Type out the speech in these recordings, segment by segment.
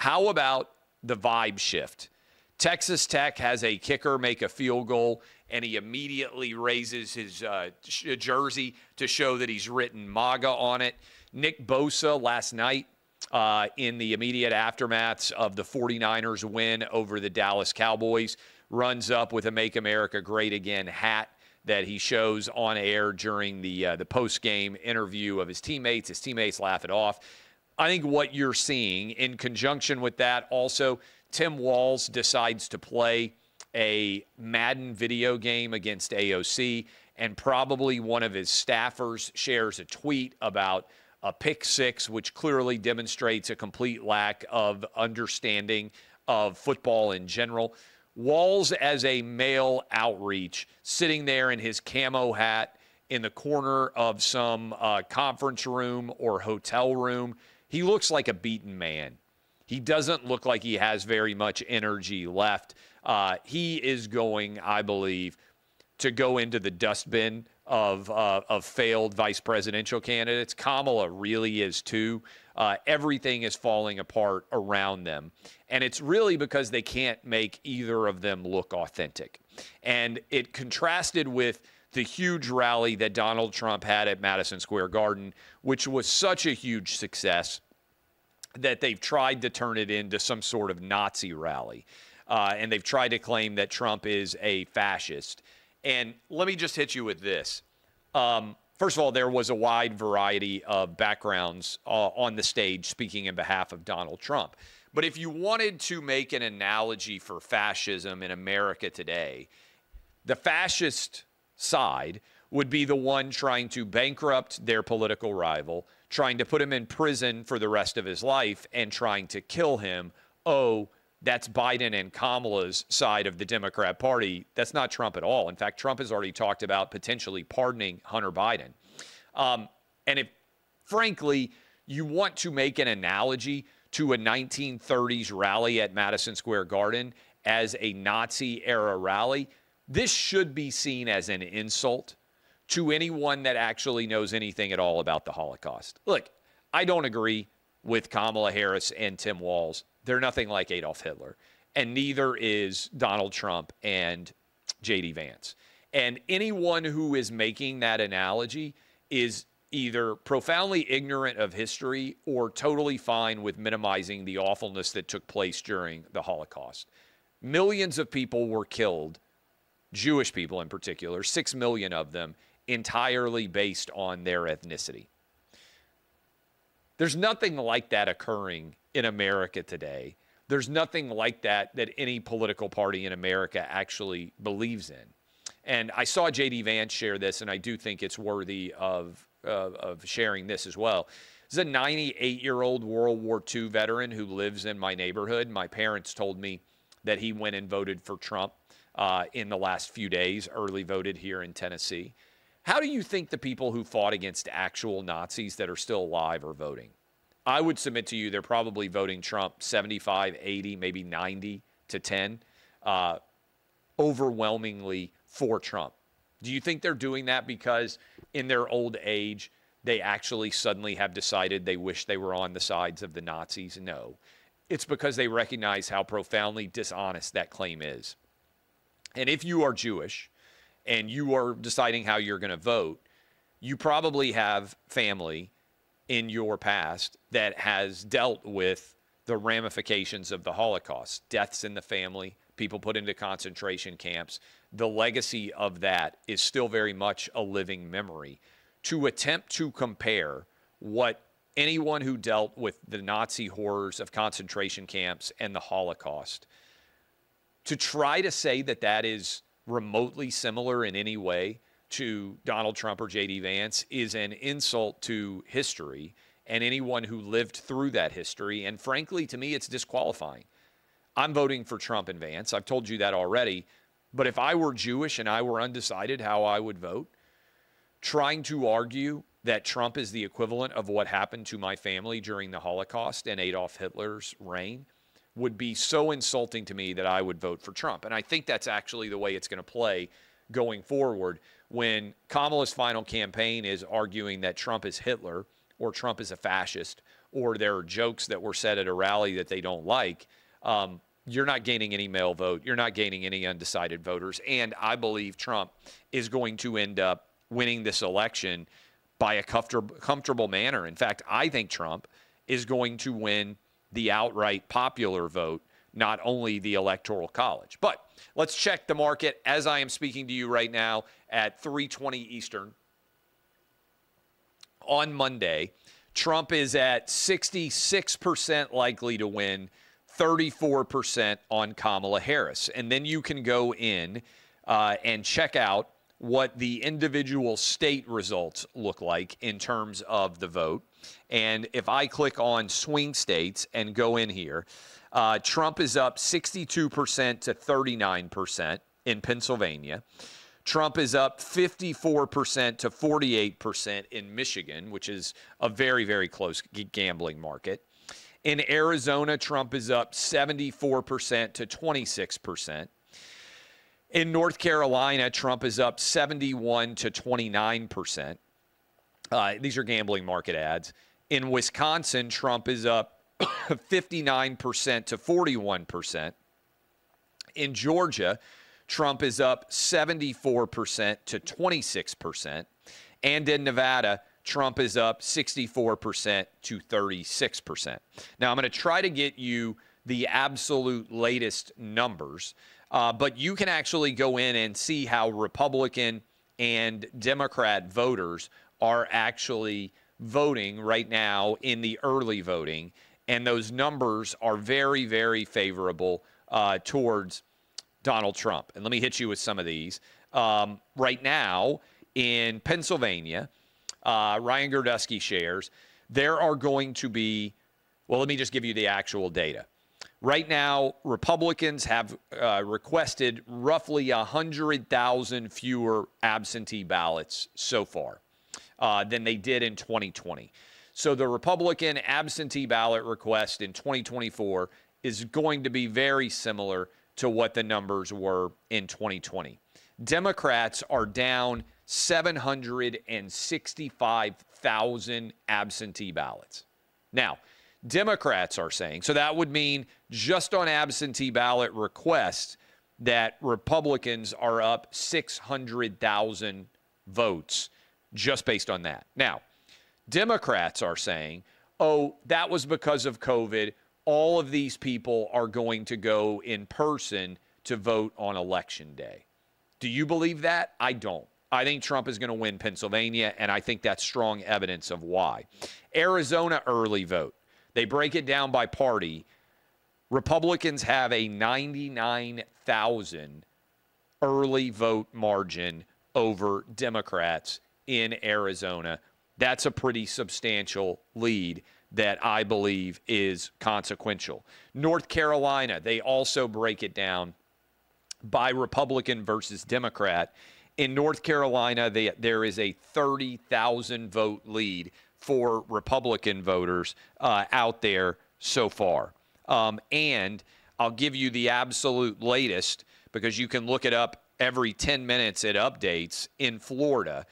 How about the vibe shift? Texas Tech has a kicker make a field goal, and he immediately raises his jersey to show that he's written MAGA on it. Nick Bosa last night in the immediate aftermaths of the 49ers win over the Dallas Cowboys runs up with a Make America Great Again hat that he shows on air during the post-game interview of his teammates. His teammates laugh it off. I think what you're seeing in conjunction with that also, Tim Walz decides to play a Madden video game against AOC, and probably one of his staffers shares a tweet about a pick six, which clearly demonstrates a complete lack of understanding of football in general. Walz, as a male outreach, sitting there in his camo hat in the corner of some conference room or hotel room, he looks like a beaten man. He doesn't look like he has very much energy left. He is going, I believe, to go into the dustbin of failed vice presidential candidates. Kamala really is too. Everything is falling apart around them. And it's really because they can't make either of them look authentic. And it contrasted with the huge rally that Donald Trump had at Madison Square Garden, which was such a huge success that they've tried to turn it into some sort of Nazi rally. And they've tried to claim that Trump is a fascist. And let me just hit you with this. First of all, there was a wide variety of backgrounds on the stage speaking in behalf of Donald Trump. But if you wanted to make an analogy for fascism in America today, the fascist side would be the one trying to bankrupt their political rival, trying to put him in prison for the rest of his life, and trying to kill him. Oh, that's Biden and Kamala's side of the Democrat Party. That's not Trump at all. In fact, Trump has already talked about potentially pardoning Hunter Biden. And if, frankly, you want to make an analogy to a 1930s rally at Madison Square Garden as a Nazi-era rally, this should be seen as an insult to anyone that actually knows anything at all about the Holocaust. Look, I don't agree with Kamala Harris and Tim Walz. They're nothing like Adolf Hitler. And neither is Donald Trump and J.D. Vance. And anyone who is making that analogy is either profoundly ignorant of history or totally fine with minimizing the awfulness that took place during the Holocaust. Millions of people were killed, Jewish people in particular, 6 million of them, entirely based on their ethnicity. There's nothing like that occurring in America today. There's nothing like that any political party in America actually believes in. And I saw J.D. Vance share this, and I do think it's worthy of sharing this as well. This is a 98-year-old World War II veteran who lives in my neighborhood. My parents told me that he went and voted for Trump in the last few days, early voted here in Tennessee. How do you think the people who fought against actual Nazis that are still alive are voting? I would submit to you they're probably voting Trump 75, 80, maybe 90 to 10, overwhelmingly for Trump. Do you think they're doing that because in their old age, they actually suddenly have decided they wish they were on the sides of the Nazis? No. It's because they recognize how profoundly dishonest that claim is. And if you are Jewish and you are deciding how you're going to vote, you probably have family in your past that has dealt with the ramifications of the Holocaust, deaths in the family, people put into concentration camps. The legacy of that is still very much a living memory. To attempt to compare what anyone who dealt with the Nazi horrors of concentration camps and the Holocaust, to try to say that that is remotely similar in any way to Donald Trump or J.D. Vance is an insult to history and anyone who lived through that history. And frankly, to me, it's disqualifying. I'm voting for Trump and Vance. I've told you that already. But if I were Jewish and I were undecided how I would vote, trying to argue that Trump is the equivalent of what happened to my family during the Holocaust and Adolf Hitler's reign would be so insulting to me that I would vote for Trump. And I think that's actually the way it's going to play going forward when Kamala's final campaign is arguing that Trump is Hitler or Trump is a fascist or there are jokes that were said at a rally that they don't like, you're not gaining any male vote. You're not gaining any undecided voters. And I believe Trump is going to end up winning this election by a comfortable manner. In fact, I think Trump is going to win the outright popular vote, not only the Electoral College. But let's check the market as I am speaking to you right now at 3:20 Eastern. On Monday, Trump is at 66% likely to win, 34% on Kamala Harris. And then you can go in and check out what the individual state results look like in terms of the vote. And if I click on swing states and go in here, Trump is up 62% to 39% in Pennsylvania. Trump is up 54% to 48% in Michigan, which is a very, very close gambling market. In Arizona, Trump is up 74% to 26%. In North Carolina, Trump is up 71 to 29%. These are gambling market ads. In Wisconsin, Trump is up 59% to 41%. In Georgia, Trump is up 74% to 26%. And in Nevada, Trump is up 64% to 36%. Now, I'm going to try to get you the absolute latest numbers, but you can actually go in and see how Republican and Democrat voters are actually voting right now in the early voting. And those numbers are very, very favorable towards Donald Trump. And let me hit you with some of these. Right now in Pennsylvania, Ryan Gerdusky shares, there are going to be, well, let me just give you the actual data. Right now, Republicans have requested roughly 100,000 fewer absentee ballots so far than they did in 2020. So the Republican absentee ballot request in 2024 is going to be very similar to what the numbers were in 2020. Democrats are down 765,000 absentee ballots. Now, Democrats are saying, so that would mean just on absentee ballot requests that Republicans are up 600,000 votes just based on that. Now, Democrats are saying, oh, that was because of COVID. All of these people are going to go in person to vote on Election Day. Do you believe that? I don't. I think Trump is going to win Pennsylvania, and I think that's strong evidence of why. Arizona early vote. They break it down by party. Republicans have a 99,000 early vote margin over Democrats in Arizona. That's a pretty substantial lead that I believe is consequential. North Carolina, they also break it down by Republican versus Democrat. In North Carolina, there is a 30,000 vote lead for Republican voters out there so far. And I'll give you the absolute latest because you can look it up every 10 minutes at updates in Florida,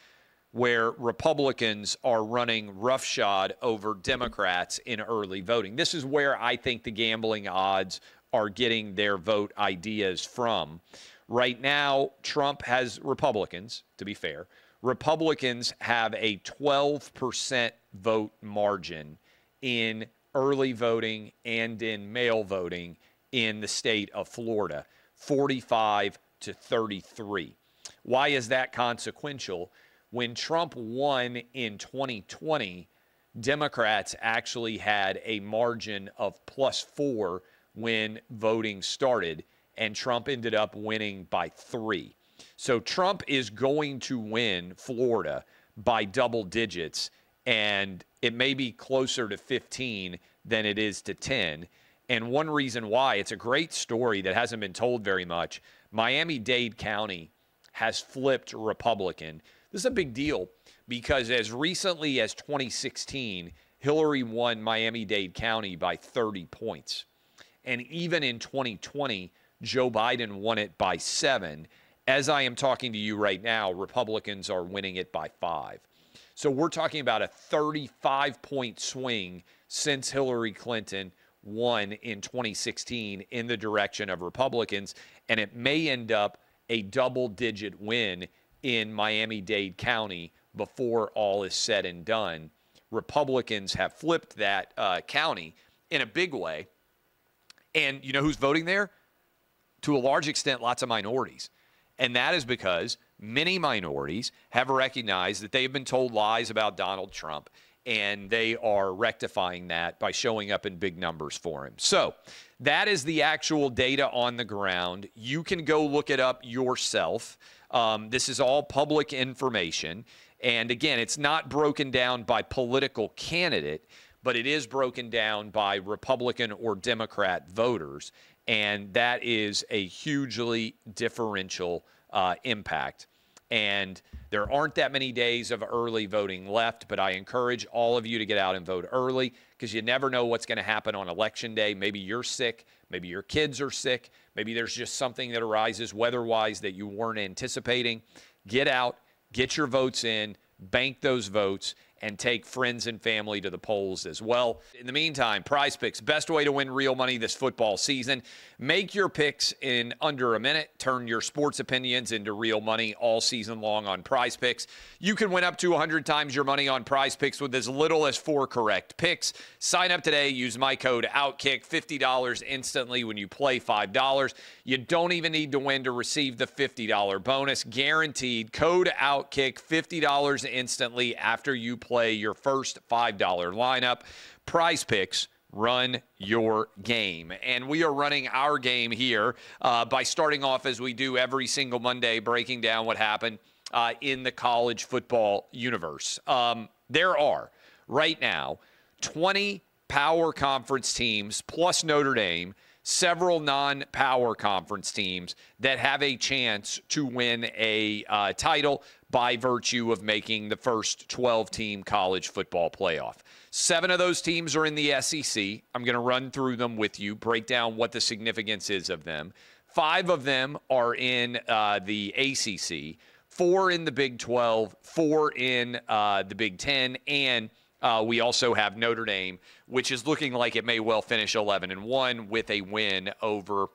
where Republicans are running roughshod over Democrats in early voting. This is where I think the gambling odds are getting their vote ideas from. Right now, Trump has Republicans, to be fair. Republicans have a 12% vote margin in early voting and in mail voting in the state of Florida, 45 to 33. Why is that consequential? When Trump won in 2020, Democrats actually had a margin of +4 when voting started, and Trump ended up winning by 3. So Trump is going to win Florida by double digits, and it may be closer to 15 than it is to 10. And one reason why, it's a great story that hasn't been told very much. Miami-Dade County has flipped Republican. This is a big deal because as recently as 2016, Hillary won Miami-Dade County by 30 points. And even in 2020, Joe Biden won it by 7. As I am talking to you right now, Republicans are winning it by 5. So we're talking about a 35-point swing since Hillary Clinton won in 2016 in the direction of Republicans, and it may end up a double-digit win in Miami-Dade County before all is said and done. Republicans have flipped that county in a big way. And you know who's voting there? To a large extent, lots of minorities. And that is because many minorities have recognized that they have been told lies about Donald Trump, and they are rectifying that by showing up in big numbers for him. So that is the actual data on the ground. You can go look it up yourself. This is all public information. And again, it's not broken down by political candidate, but it is broken down by Republican or Democrat voters. And that is a hugely differential impact. And there aren't that many days of early voting left, but I encourage all of you to get out and vote early, because you never know what's going to happen on Election Day. Maybe you're sick. Maybe your kids are sick. Maybe there's just something that arises weather-wise that you weren't anticipating. Get out, get your votes in, bank those votes, and take friends and family to the polls as well. In the meantime, Prize Picks, best way to win real money this football season. Make your picks in under a minute. Turn your sports opinions into real money all season long on Prize Picks. You can win up to 100 times your money on Prize Picks with as little as 4 correct picks. Sign up today. Use my code OutKick, $50 instantly when you play $5. You don't even need to win to receive the $50 bonus. Guaranteed. Code OutKick, $50 instantly after you play your first $5 lineup. Prize Picks, run your game. And we are running our game here by starting off as we do every single Monday, breaking down what happened in the college football universe. There are right now 20 power conference teams plus Notre Dame, several non-power conference teams that have a chance to win a title by virtue of making the first 12-team college football playoff. 7 of those teams are in the SEC. I'm going to run through them with you, break down what the significance is of them. 5 of them are in the ACC, 4 in the Big 12, 4 in the Big 10, and we also have Notre Dame, which is looking like it may well finish 11-1 with a win over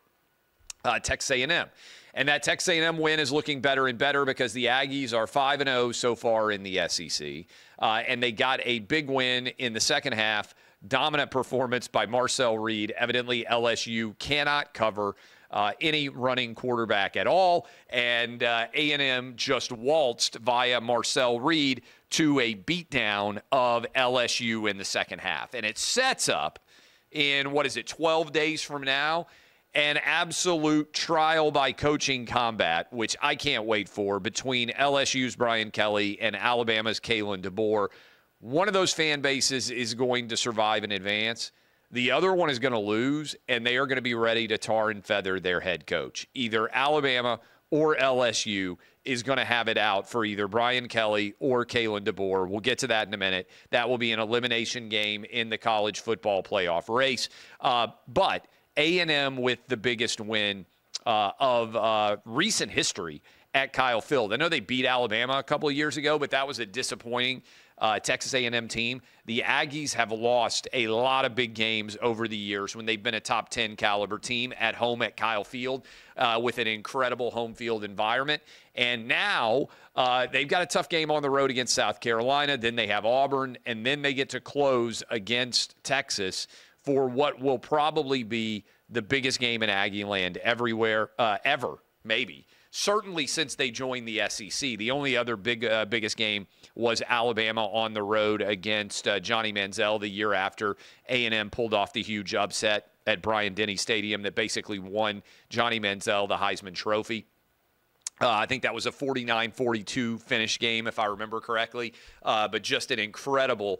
Texas A&M. And that Texas A&M win is looking better and better because the Aggies are 5-0 so far in the SEC. And they got a big win in the second half. Dominant performance by Marcel Reed. Evidently, LSU cannot cover any running quarterback at all. And A&M just waltzed via Marcel Reed to a beatdown of LSU in the second half. And it sets up in, 12 days from now, an absolute trial by coaching combat, which I can't wait for, between LSU's Brian Kelly and Alabama's Kalen DeBoer. One of those fan bases is going to survive and advance. The other one is going to lose, and they are going to be ready to tar and feather their head coach. Either Alabama or LSU is going to have it out for either Brian Kelly or Kalen DeBoer. We'll get to that in a minute. That will be an elimination game in the college football playoff race. But A&M with the biggest win of recent history at Kyle Field. I know they beat Alabama a couple of years ago, but that was a disappointing Texas A&M team. The Aggies have lost a lot of big games over the years when they've been a top 10 caliber team at home at Kyle Field with an incredible home field environment. And now they've got a tough game on the road against South Carolina. Then they have Auburn, and then they get to close against Texas for what will probably be the biggest game in Aggie land ever, maybe. Certainly since they joined the SEC. The only other biggest game was Alabama on the road against Johnny Manziel the year after A&M pulled off the huge upset at Bryant-Denny Stadium that basically won Johnny Manziel the Heisman Trophy. I think that was a 49-42 finish game, if I remember correctly. But just an incredible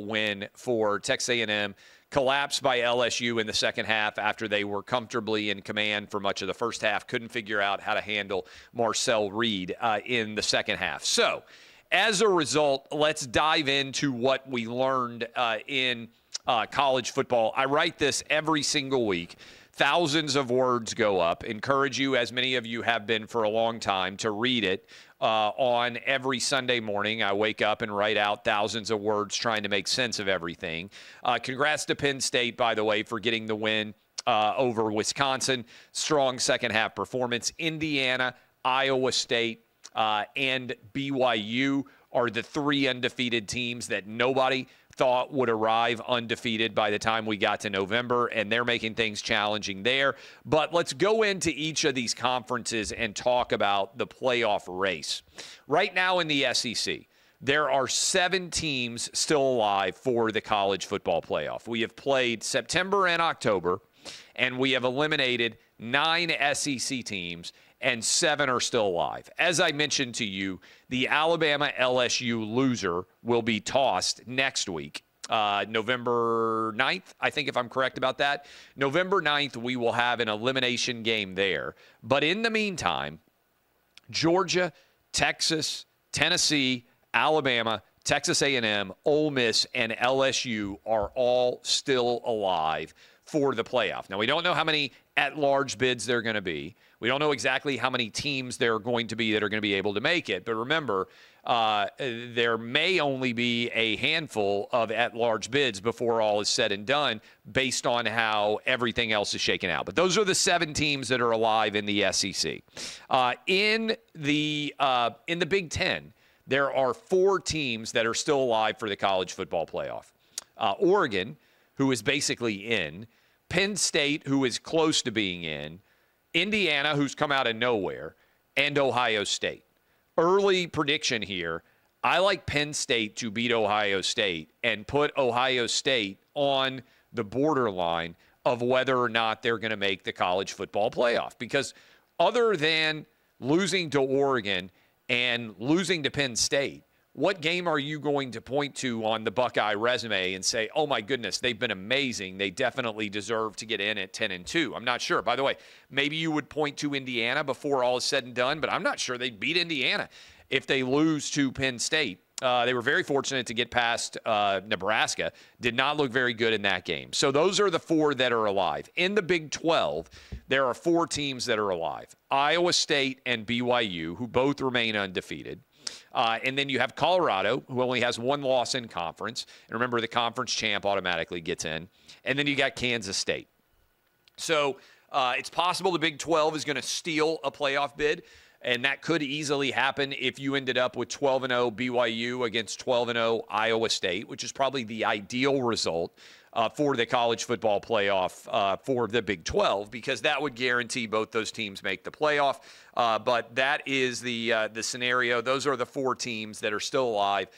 win for Texas A&M. Collapsed by LSU in the second half after they were comfortably in command for much of the first half. Couldn't figure out how to handle Marcel Reed in the second half. So, as a result, let's dive into what we learned in college football. I write this every single week. Thousands of words go up. Encourage you, as many of you have been for a long time, to read it on every Sunday morning. I wake up and write out thousands of words trying to make sense of everything. Congrats to Penn State, by the way, for getting the win over Wisconsin. Strong second-half performance. Indiana, Iowa State, and BYU are the three undefeated teams that nobody thought would arrive undefeated by the time we got to November, and they're making things challenging there. But let's go into each of these conferences and talk about the playoff race. Right now in the SEC, there are 7 teams still alive for the college football playoff. We have played September and October, and we have eliminated 9 SEC teams, and 7 are still alive. As I mentioned to you, the Alabama-LSU loser will be tossed next week, November 9th, I think, if I'm correct about that. November 9th, we will have an elimination game there. But in the meantime, Georgia, Texas, Tennessee, Alabama, Texas A&M, Ole Miss, and LSU are all still alive for the playoff. Now, we don't know how many at-large bids there are going to be. We don't know exactly how many teams there are going to be that are going to be able to make it. But remember, there may only be a handful of at-large bids before all is said and done based on how everything else is shaken out. But those are the 7 teams that are alive in the SEC. In the Big Ten, there are 4 teams that are still alive for the college football playoff. Oregon, who is basically in, Penn State, who is close to being in, Indiana, who's come out of nowhere, and Ohio State. Early prediction here, I like Penn State to beat Ohio State and put Ohio State on the borderline of whether or not they're going to make the college football playoff. Because other than losing to Oregon and losing to Penn State, what game are you going to point to on the Buckeye resume and say, oh, my goodness, they've been amazing. They definitely deserve to get in at 10-2. I'm not sure. By the way, maybe you would point to Indiana before all is said and done, but I'm not sure they'd beat Indiana if they lose to Penn State. They were very fortunate to get past Nebraska. Did not look very good in that game. So those are the 4 that are alive. In the Big 12, there are 4 teams that are alive. Iowa State and BYU, who both remain undefeated. And then you have Colorado, who only has 1 loss in conference. And remember, the conference champ automatically gets in. And then you got Kansas State. So it's possible the Big 12 is going to steal a playoff bid. And that could easily happen if you ended up with 12-0 BYU against 12-0 Iowa State, which is probably the ideal result for the college football playoff for the Big 12, because that would guarantee both those teams make the playoff. But that is the scenario. Those are the 4 teams that are still alive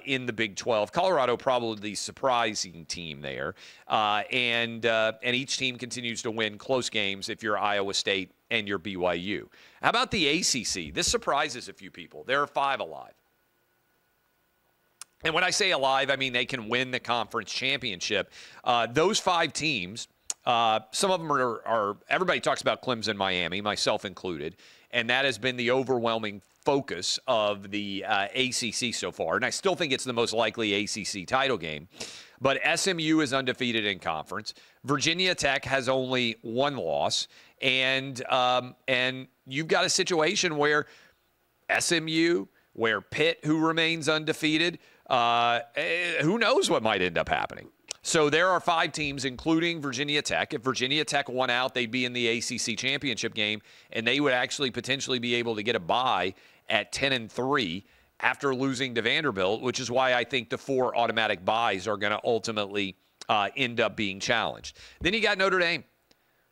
in the Big 12. Colorado probably the surprising team there. And each team continues to win close games if you're Iowa State and you're BYU. How about the ACC? This surprises a few people. There are 5 alive. And when I say alive, I mean they can win the conference championship. Those 5 teams, some of them are everybody talks about Clemson, Miami, myself included, and that has been the overwhelming focus of the ACC so far. And I still think it's the most likely ACC title game. But SMU is undefeated in conference. Virginia Tech has only 1 loss. And you've got a situation where SMU, where Pitt, who remains undefeated, who knows what might end up happening. So there are 5 teams, including Virginia Tech. If Virginia Tech won out, they'd be in the ACC championship game, and they would actually potentially be able to get a bye at 10-3 after losing to Vanderbilt, which is why I think the 4 automatic byes are going to ultimately end up being challenged. Then you got Notre Dame.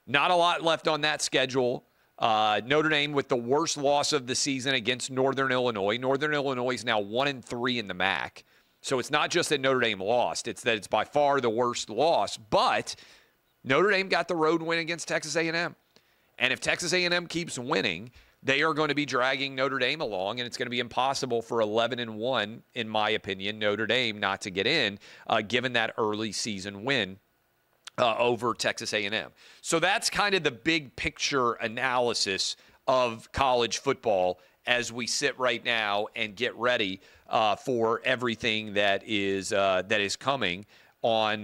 Not a lot left on that schedule. Notre Dame with the worst loss of the season against Northern Illinois. Northern Illinois is now 1-3 in the MAC. So it's not just that Notre Dame lost. It's that it's by far the worst loss. But Notre Dame got the road win against Texas A&M. And if Texas A&M keeps winning, they are going to be dragging Notre Dame along, and it's going to be impossible for 11-1, in my opinion, Notre Dame not to get in, given that early season win over Texas A&M. So that's kind of the big picture analysis of college football as we sit right now and get ready for everything that is coming on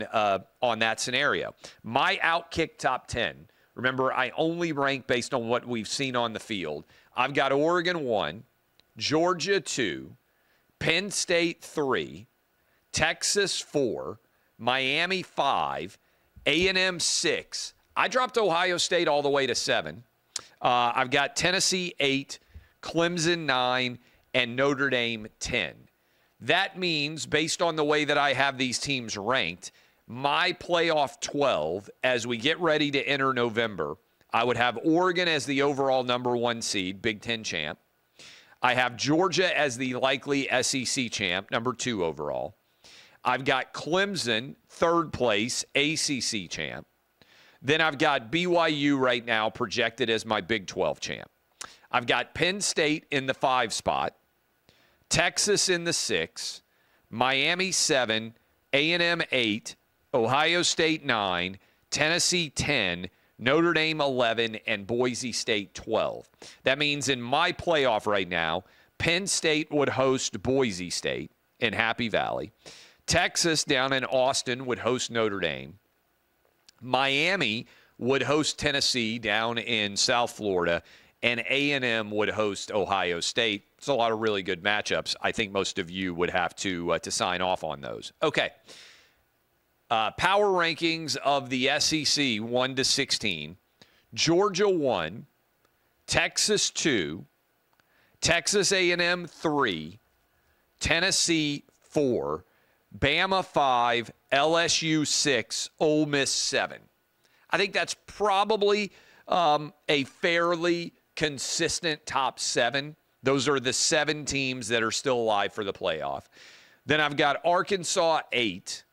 that scenario. My OutKick top 10, remember, I only rank based on what we've seen on the field. I've got Oregon 1, Georgia 2, Penn State 3, Texas 4, Miami 5, A&M 6. I dropped Ohio State all the way to 7. I've got Tennessee 8, Clemson 9, and Notre Dame 10. That means, based on the way that I have these teams ranked, my playoff 12, as we get ready to enter November, I would have Oregon as the overall number 1 seed, Big Ten champ. I have Georgia as the likely SEC champ, number 2 overall. I've got Clemson, 3rd place, ACC champ. Then I've got BYU right now projected as my Big 12 champ. I've got Penn State in the 5 spot, Texas in the 6, Miami 7, A&M 8, Ohio State 9, Tennessee 10, Notre Dame 11, and Boise State 12. That means in my playoff right now, Penn State would host Boise State in Happy Valley. Texas down in Austin would host Notre Dame. Miami would host Tennessee down in South Florida, and A&M would host Ohio State. It's a lot of really good matchups. I think most of you would have to sign off on those. Okay. Power rankings of the SEC 1 to 16. Georgia 1, Texas 2, Texas A&M 3, Tennessee 4, Bama 5, LSU 6, Ole Miss 7. I think that's probably a fairly consistent top 7. Those are the 7 teams that are still alive for the playoff. Then I've got Arkansas 8,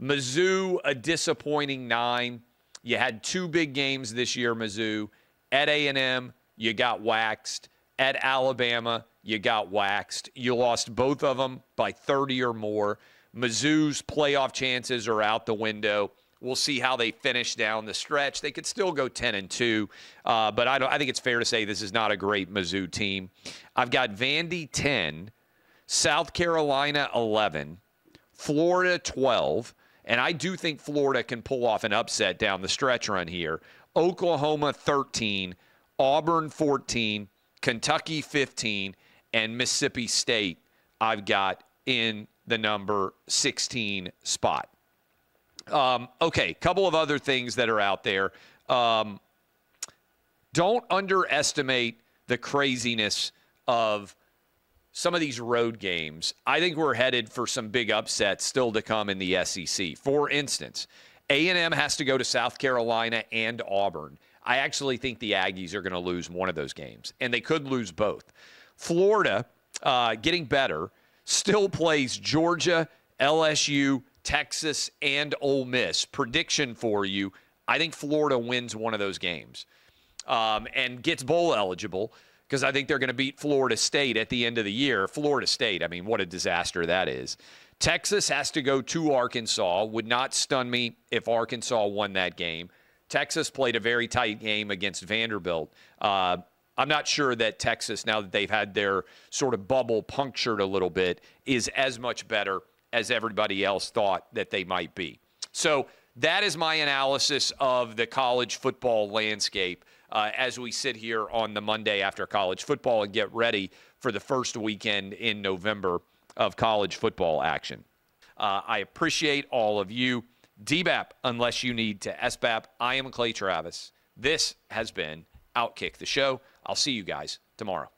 Mizzou a disappointing 9. You had 2 big games this year, Mizzou. At A&M, you got waxed. At Alabama, you got waxed. You lost both of them by 30 or more. Mizzou's playoff chances are out the window. We'll see how they finish down the stretch. They could still go 10-2, but I think it's fair to say this is not a great Mizzou team. I've got Vandy 10, South Carolina 11, Florida 12, and I do think Florida can pull off an upset down the stretch run here. Oklahoma 13, Auburn 14, Kentucky 15, and Mississippi State I've got in the number 16 spot. Okay, couple of other things that are out there. Don't underestimate the craziness of some of these road games. I think we're headed for some big upsets still to come in the SEC. For instance, A&M has to go to South Carolina and Auburn. I actually think the Aggies are going to lose one of those games, and they could lose both. Florida, getting better, still plays Georgia, LSU, Texas, and Ole Miss. Prediction for you, I think Florida wins one of those games and gets bowl eligible because I think they're going to beat Florida State at the end of the year. Florida State, I mean, what a disaster that is. Texas has to go to Arkansas. Would not stun me if Arkansas won that game. Texas played a very tight game against Vanderbilt. I'm not sure that Texas, now that they've had their sort of bubble punctured a little bit, is as much better as everybody else thought that they might be. So that is my analysis of the college football landscape as we sit here on the Monday after college football and get ready for the first weekend in November of college football action. I appreciate all of you. DBAP, unless you need to SBAP. I am Clay Travis. This has been OutKick the Show. I'll see you guys tomorrow.